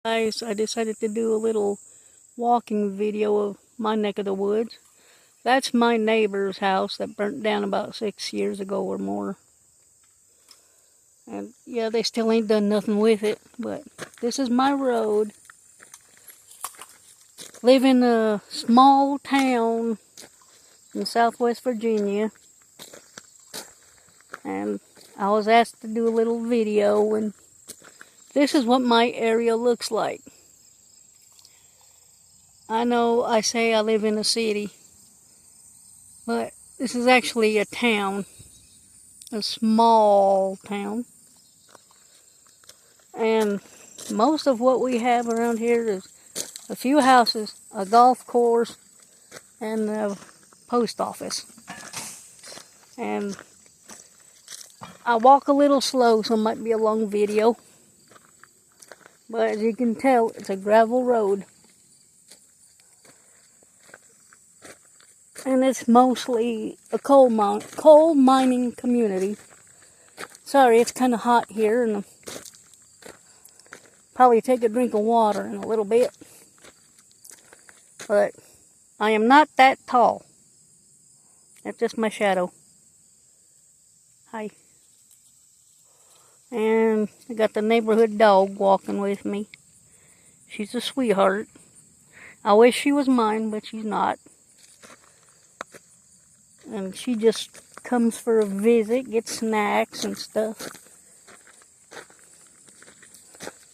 Guys, I decided to do a little walking video of my neck of the woods. That's my neighbor's house that burnt down about 6 years ago or more. And yeah, they still ain't done nothing with it, but this is my road. Live in a small town in Southwest Virginia. And I was asked to do a little video, and this is what my area looks like. I know I say I live in a city, but this is actually a town, a small town. And most of what we have around here is a few houses, a golf course, and a post office. And I walk a little slow, so it might be a long video. But as you can tell, it's a gravel road. And it's mostly a coal mining community. Sorry, it's kind of hot here, and I'll probably take a drink of water in a little bit. But I am not that tall. That's just my shadow. Hi. And I got the neighborhood dog walking with me. She's a sweetheart. I wish she was mine, but she's not. And she just comes for a visit, gets snacks and stuff.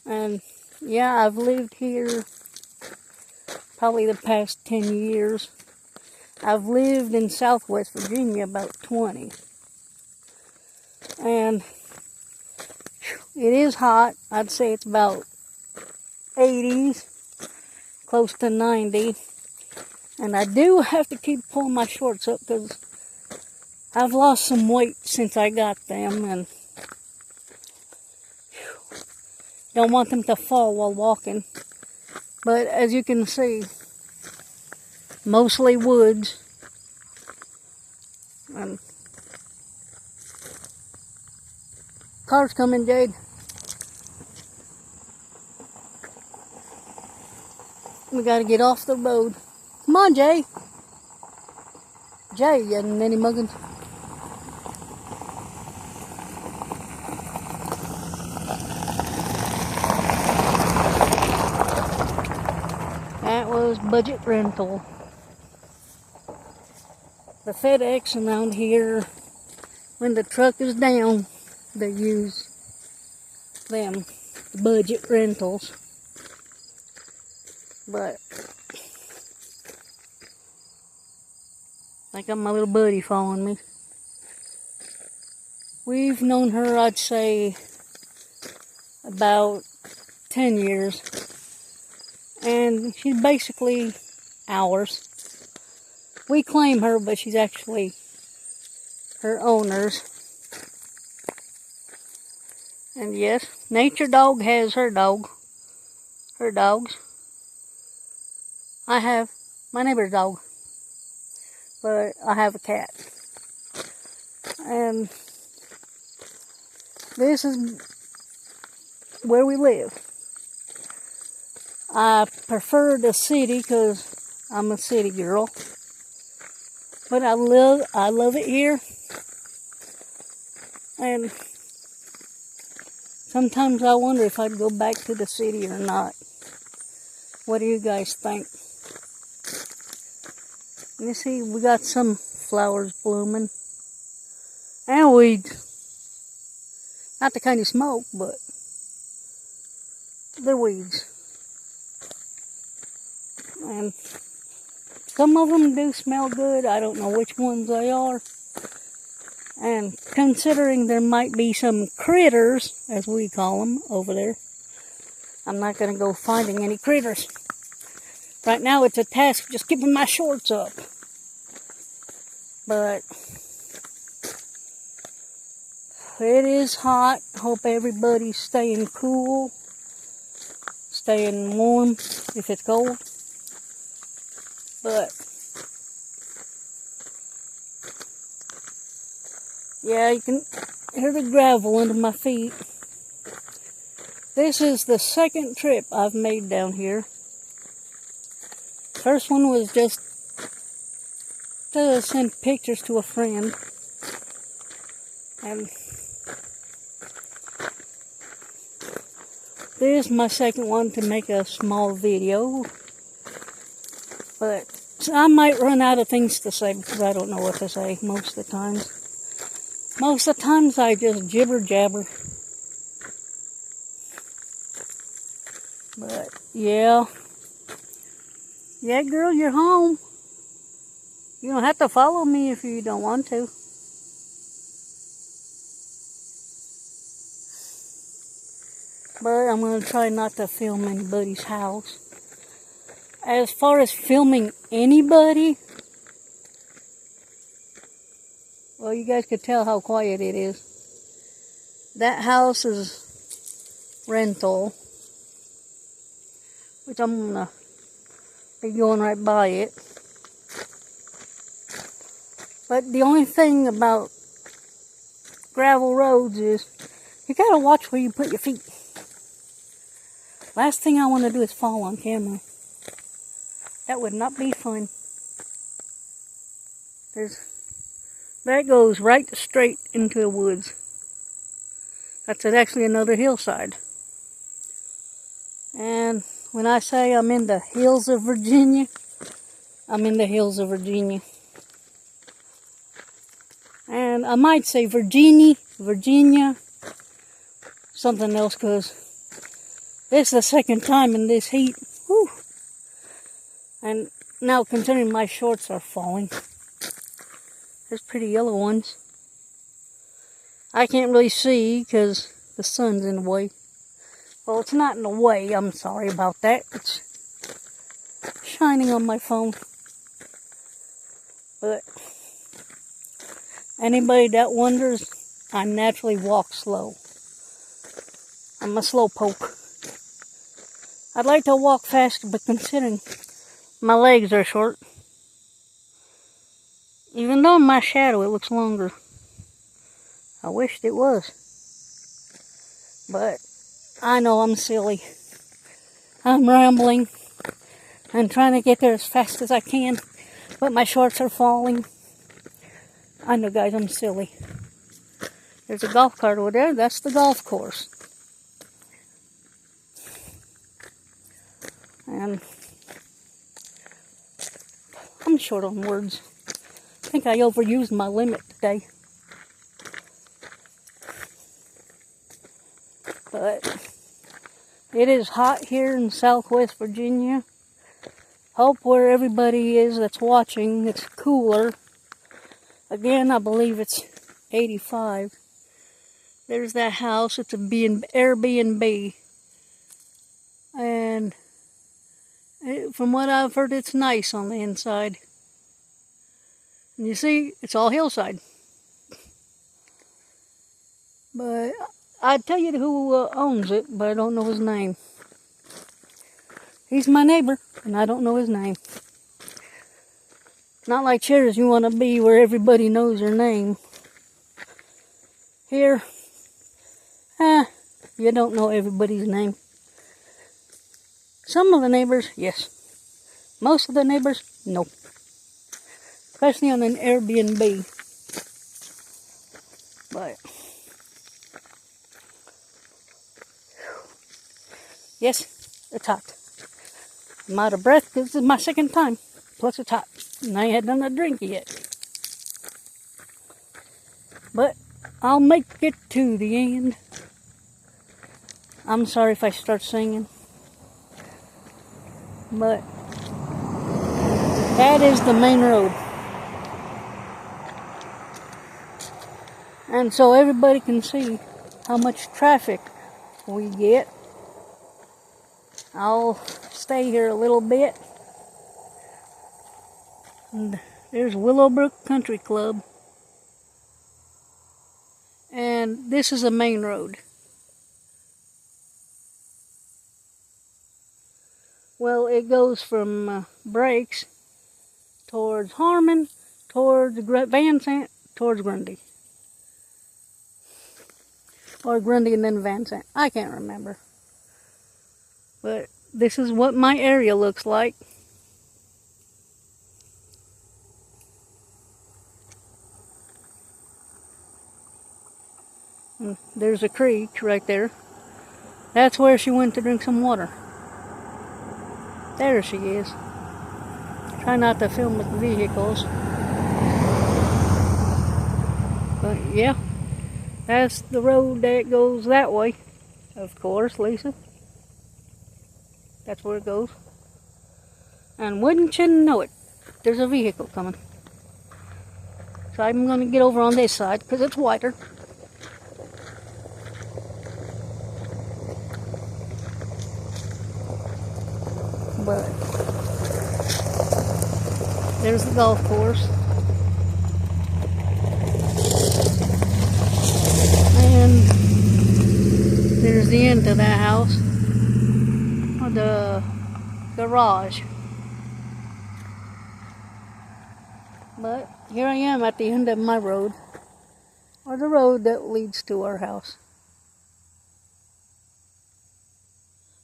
And yeah, I've lived here probably the past 10 years. I've lived in Southwest Virginia about 20. And it is hot. I'd say it's about 80s, close to 90. And I do have to keep pulling my shorts up because I've lost some weight since I got them, and don't want them to fall while walking. But as you can see, mostly woods. And car's coming, Jade. We gotta get off the road. Come on, Jay. Jay, you ninny muggins. That was budget rental. The FedEx around here, when the truck is down, they use them budget rentals. But I got my little buddy following me. We've known her, I'd say, about 10 years. And she's basically ours. We claim her, but she's actually her owner's. And yes, Nature Dog has her dogs. I have my neighbor's dog, but I have a cat. And this is where we live. I prefer the city because I'm a city girl, but I love it here. And sometimes I wonder if I'd go back to the city or not. What do you guys think? You see, we got some flowers blooming. And weeds. Not the kind you smoke, but they're weeds. And some of them do smell good. I don't know which ones they are. And considering there might be some critters, as we call them, over there, I'm not going to go finding any critters. Right now it's a task just keeping my shorts up. But it is hot. Hope everybody's staying cool, staying warm if it's cold. But yeah, you can hear the gravel under my feet. This is the second trip I've made down here. First one was just to send pictures to a friend. And this is my second one to make a small video. But I might run out of things to say because I don't know what to say most of the times. Most of the times I just jibber jabber. But yeah. Yeah, girl, you're home. You don't have to follow me if you don't want to. But I'm going to try not to film anybody's house. As far as filming anybody, well, you guys could tell how quiet it is. That house is rental, which I'm going to be going right by it. But the only thing about gravel roads is you got to watch where you put your feet. Last thing I want to do is fall on camera. That would not be fun. That goes right straight into the woods. That's actually another hillside. And when I say I'm in the hills of Virginia, I'm in the hills of Virginia. And I might say Virginia, something else, because this is the second time in this heat. Whew. And now, considering my shorts are falling, there's pretty yellow ones. I can't really see because the sun's in the way. Well, it's not in the way, I'm sorry about that. It's shining on my phone. But anybody that wonders, I naturally walk slow. I'm a slow poke. I'd like to walk faster, but considering my legs are short, even though in my shadow it looks longer. I wished it was. But I know I'm silly. I'm rambling and trying to get there as fast as I can, but my shorts are falling. I know, guys, I'm silly. There's a golf cart over there. That's the golf course. And I'm short on words. I think I overused my limit today. But it is hot here in Southwest Virginia. Hope where everybody is that's watching, it's cooler. Again, I believe it's 85. There's that house. It's a Airbnb. And from what I've heard, it's nice on the inside. And you see, it's all hillside. But I'd tell you who owns it, but I don't know his name. He's my neighbor, and I don't know his name. Not like Cheers, you want to be where everybody knows your name. Here, you don't know everybody's name. Some of the neighbors, yes. Most of the neighbors, no. Especially on an Airbnb. But yes, it's hot. I'm out of breath because this is my second time. Plus it's hot. And I ain't had nothing to drink yet. But I'll make it to the end. I'm sorry if I start singing. But that is the main road. And so everybody can see how much traffic we get. I'll stay here a little bit. And there's Willowbrook Country Club. And this is a main road. Well, it goes from Breaks towards Harmon, towards Van Sant, towards Grundy. Or Grundy and then Van Sant. I can't remember. But this is what my area looks like. And there's a creek right there. That's where she went to drink some water. There she is. Try not to film with the vehicles. But yeah, that's the road that goes that way. Of course, Lisa. That's where it goes. And wouldn't you know it, there's a vehicle coming. So I'm going to get over on this side because it's wider. But there's the golf course. And there's the end of that house. Or the garage. But here I am at the end of my road. Or the road that leads to our house.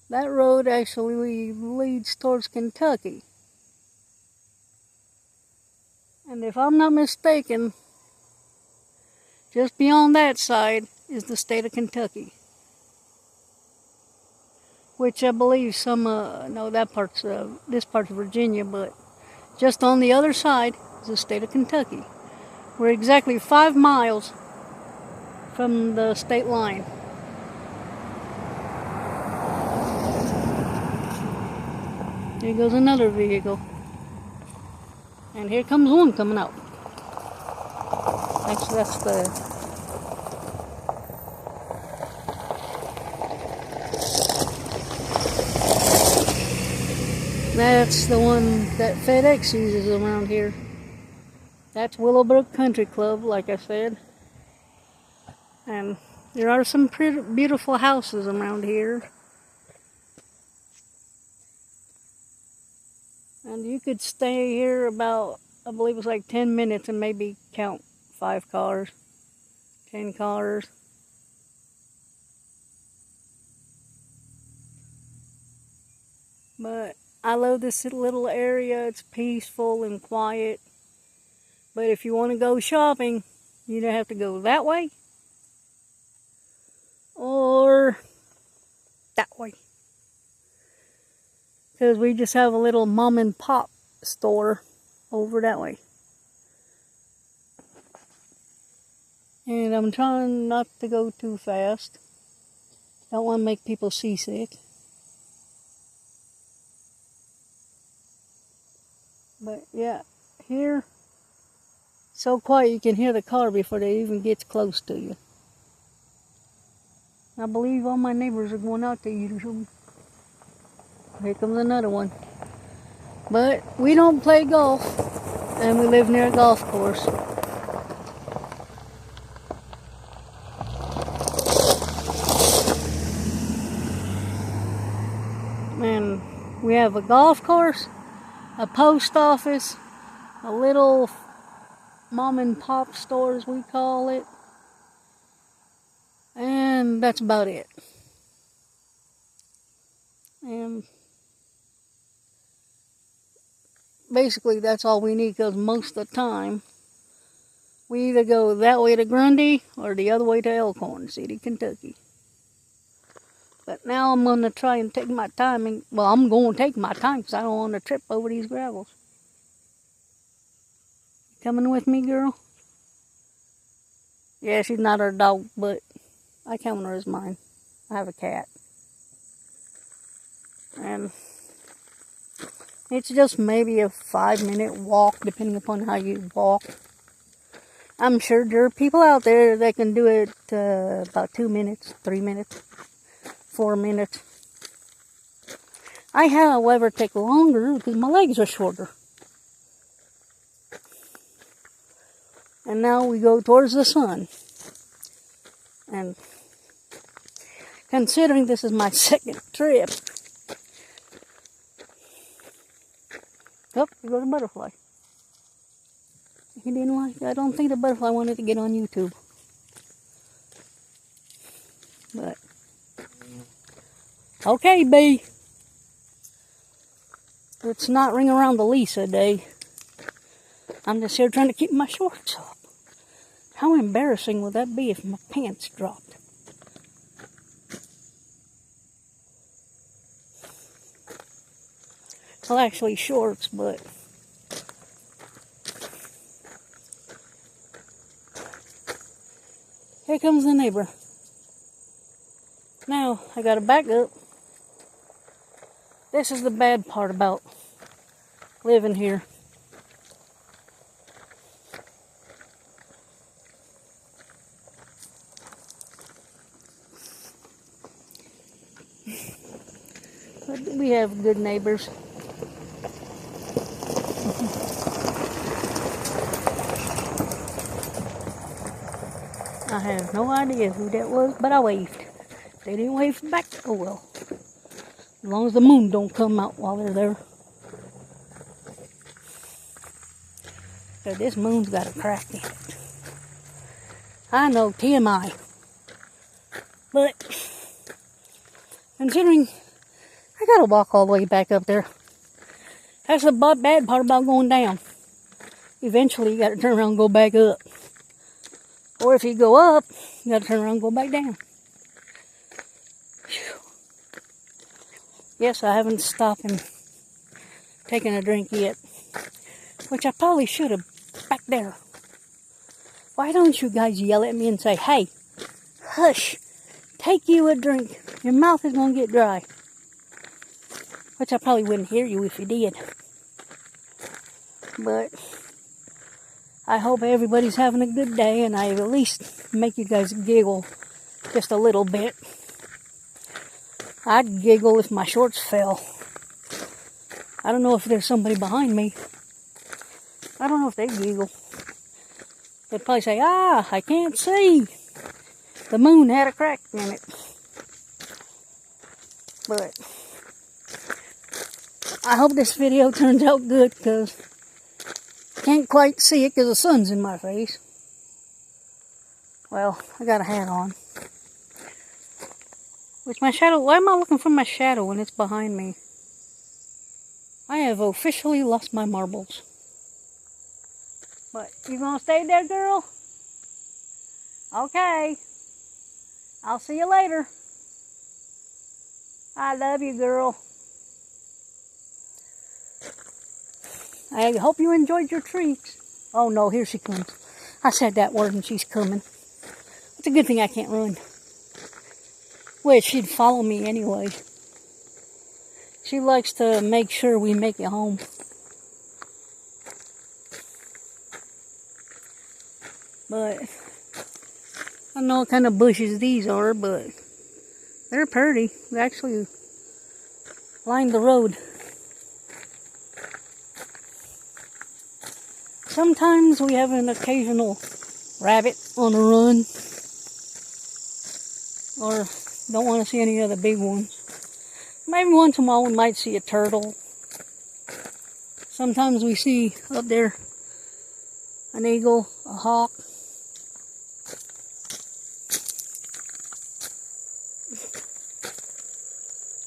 That road actually leads towards Kentucky. And if I'm not mistaken, just beyond that side is the state of Kentucky. Which I believe some, no, this part's Virginia, but just on the other side is the state of Kentucky. We're exactly 5 miles from the state line. Here goes another vehicle. And here comes one coming out. Actually, that's the one that FedEx uses around here. That's Willowbrook Country Club, like I said. And there are some pretty beautiful houses around here. And you could stay here about, I believe it's like 10 minutes and maybe count 5 cars, 10 cars. But I love this little area. It's peaceful and quiet. But if you want to go shopping, you don't have to go that way or that way. Because we just have a little mom and pop store over that way. And I'm trying not to go too fast. Don't want to make people seasick. But yeah, here, so quiet you can hear the car before they even get close to you. I believe all my neighbors are going out to eat or something. Here comes another one. But we don't play golf, and we live near a golf course. And we have a golf course, a post office, a little mom and pop store as we call it, and that's about it. And basically that's all we need, because most of the time we either go that way to Grundy or the other way to Elkhorn City, Kentucky. But now I'm going to try and take my time, and well, I'm going to take my time because I don't want to trip over these gravels. Coming with me, girl? Yeah, she's not our dog, but I count her as mine. I have a cat. And it's just maybe a 5-minute walk, depending upon how you walk. I'm sure there are people out there that can do it about 2 minutes, 3 minutes, 4 minutes. I, however, take longer because my legs are shorter. And now we go towards the sun. And considering this is my second trip. Oh, there goes a butterfly. He didn't like, I don't think the butterfly wanted to get on YouTube. But, okay, bee. It's not ring around the Lisa day. I'm just here trying to keep my shorts up. How embarrassing would that be if my pants dropped? Well, actually shorts, but here comes the neighbor. Now, I gotta back up. This is the bad part about living here. But we have good neighbors. I have no idea who that was, but I waved. If they didn't wave back, oh well. As long as the moon don't come out while they're there. So this moon's got a crack in it. I know, TMI. But considering I gotta walk all the way back up there. That's the bad part about going down. Eventually you gotta turn around and go back up. Or if you go up, you gotta turn around and go back down. Whew. Yes, I haven't stopped and taken a drink yet. Which I probably should have back there. Why don't you guys yell at me and say, hey, hush, take you a drink. Your mouth is gonna get dry. Which I probably wouldn't hear you if you did. But I hope everybody's having a good day, and I at least make you guys giggle just a little bit. I'd giggle if my shorts fell. I don't know if there's somebody behind me. I don't know if they giggle. They'd probably say, I can't see. The moon had a crack in it. But I hope this video turns out good, because can't quite see it because the sun's in my face. Well, I got a hat on. With my shadow, why am I looking for my shadow when it's behind me? I have officially lost my marbles. But you gonna stay there, girl? Okay. I'll see you later. I love you, girl. I hope you enjoyed your treats. Oh no, here she comes. I said that word and she's coming. It's a good thing I can't run. Well, she'd follow me anyway. She likes to make sure we make it home. But I don't know what kind of bushes these are, but they're pretty. They actually line the road. Sometimes we have an occasional rabbit on the run, or don't want to see any of the big ones. Maybe once in a while we might see a turtle. Sometimes we see up there an eagle, a hawk.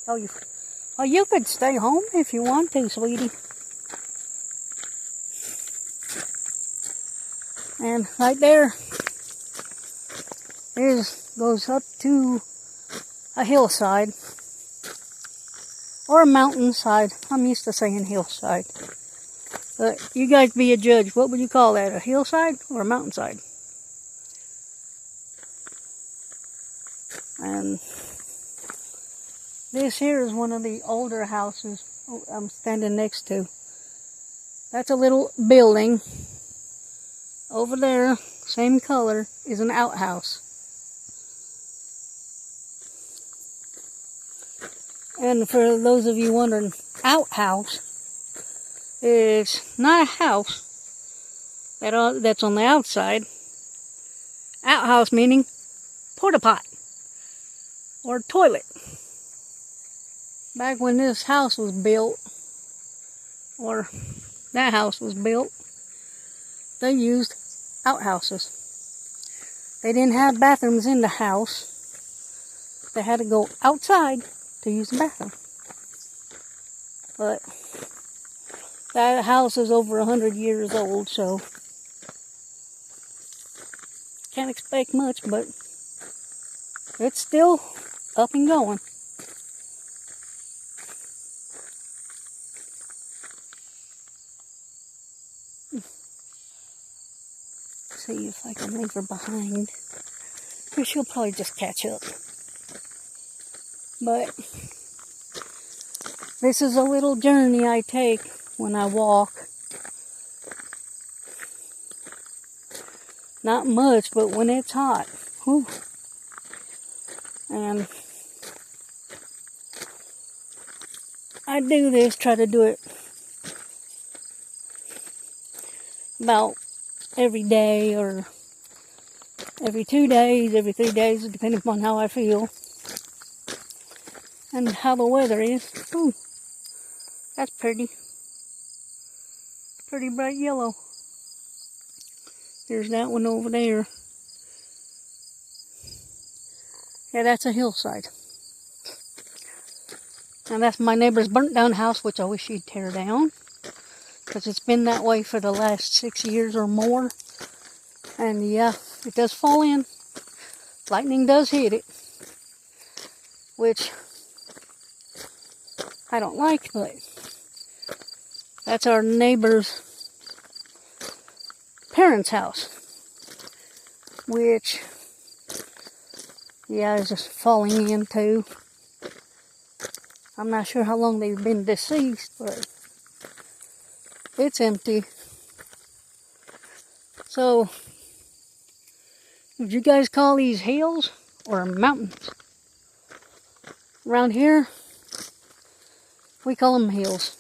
Oh, you could stay home if you want to, sweetie. And right there goes up to a hillside or a mountainside. I'm used to saying hillside. But you guys be a judge. What would you call that? A hillside or a mountainside? And this here is one of the older houses I'm standing next to. That's a little building. Over there, same color, is an outhouse. And for those of you wondering, outhouse is not a house that's on the outside. Outhouse meaning porta pot or toilet. Back when this house was built, or that house was built, they used outhouses. They didn't have bathrooms in the house. They had to go outside to use the bathroom. But That house is over 100 years old, so can't expect much, but it's still up and going. See if I can leave her behind. She'll probably just catch up. But this is a little journey I take when I walk. Not much, but when it's hot. Whew. And I do this, try to do it about every day or every 2 days, every 3 days, depending upon how I feel and how the weather is. Ooh, that's pretty. Pretty bright yellow. There's that one over there. Yeah, that's a hillside. And that's my neighbor's burnt down house, which I wish she'd tear down, because it's been that way for the last 6 years or more. And yeah, it does fall in. Lightning does hit it, which I don't like, but that's our neighbor's parents' house, which, yeah, is just falling in too. I'm not sure how long they've been deceased, but it's empty. So, would you guys call these hills or mountains? Around here, we call them hills.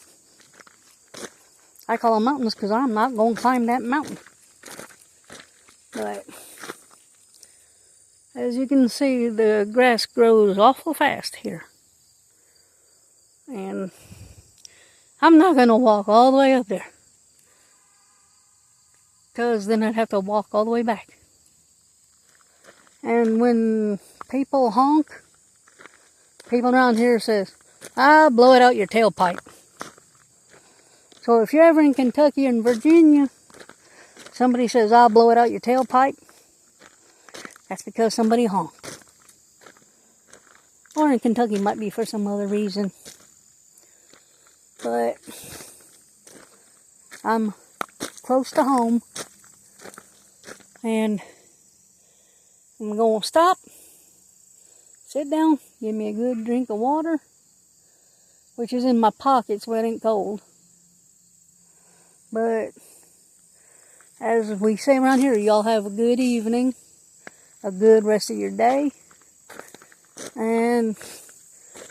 I call them mountains because I'm not going to climb that mountain. But as you can see, the grass grows awful fast here. And I'm not going to walk all the way up there, because then I'd have to walk all the way back. And when people honk, people around here says, "Ah, blow it out your tailpipe." So if you're ever in Kentucky and Virginia, somebody says, "I'll blow it out your tailpipe," that's because somebody honked. Or in Kentucky might be for some other reason. But I'm close to home, and I'm going to stop, sit down, give me a good drink of water, which is in my pocket so it ain't cold. But as we say around here, y'all have a good evening, a good rest of your day, and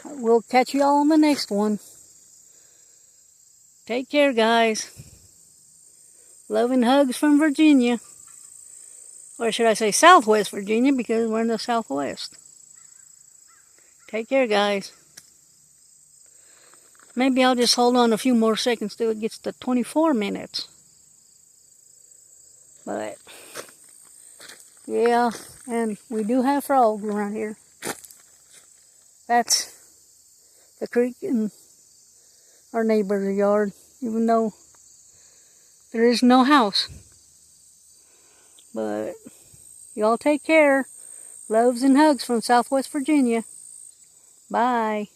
we'll catch y'all on the next one. Take care, guys. Love and hugs from Virginia. Or should I say Southwest Virginia, because we're in the Southwest. Take care, guys. Maybe I'll just hold on a few more seconds till it gets to 24 minutes. But, yeah, and we do have frogs around here. That's the creek in our neighbor's yard, even though there is no house. But y'all take care. Loves and hugs from Southwest Virginia. Bye.